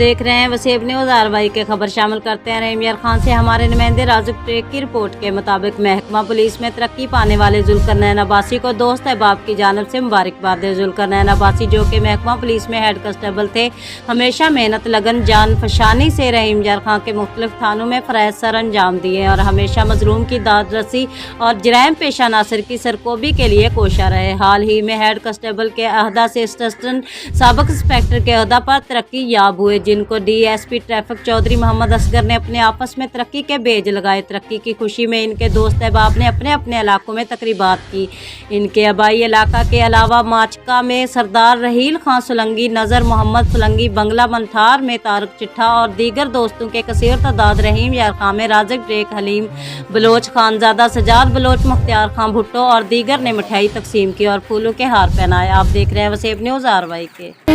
देख रहे हैं वसीब न्यूज़ आरवाई के खबर शामिल करते हैं रहीम यार खान से। हमारे नुमाइंदे राजुक टेक की रिपोर्ट के मुताबिक महकमा पुलिस में तरक्की पाने वाले जुल्करनैन अब्बासी को दोस्त अहबाब की जानिब से मुबारकबाद दे। जुल्करनैन अब्बासी जो कि महकमा पुलिस में हेड कांस्टेबल थे, हमेशा मेहनत लगन जान फशानी से रहीम यार खान के मुख्तलिफ थानों में फ़राइज़ सर अंजाम दिए और हमेशा मजलूम की दाद रसी और जराइम पेशा नासिर की सरकोबी के लिए कोशा रहे। हाल ही में हेड कांस्टेबल के अहदा से असिस्टेंट साबिक इंस्पेक्टर के अहदा पर तरक्की याब हुए, जिनको DSP ट्रैफिक चौधरी मोहम्मद असगर ने अपने आपस में तरक्की के बेज लगाए। तरक्की की खुशी में इनके दोस्त अहबाब ने अपने अपने इलाकों में तकरीबात की। इनके आबाई इलाका के अलावा माचका में सरदार रहील खान सोलंगी, नज़र मोहम्मद सोलंगी, बंगला मंथार में तारक चिट्ठा और दीगर दोस्तों के कसीर तादाद रहीम यार खान में राजक टेक, हलीम बलोच, खानजादा सजाद बलोच, मुख्तियार खान भुट्टो और दीगर ने मिठाई तकसीम की और फूलों के हार पहनाए। आप देख रहे हैं वसीब न्यूज़ आरवाई के।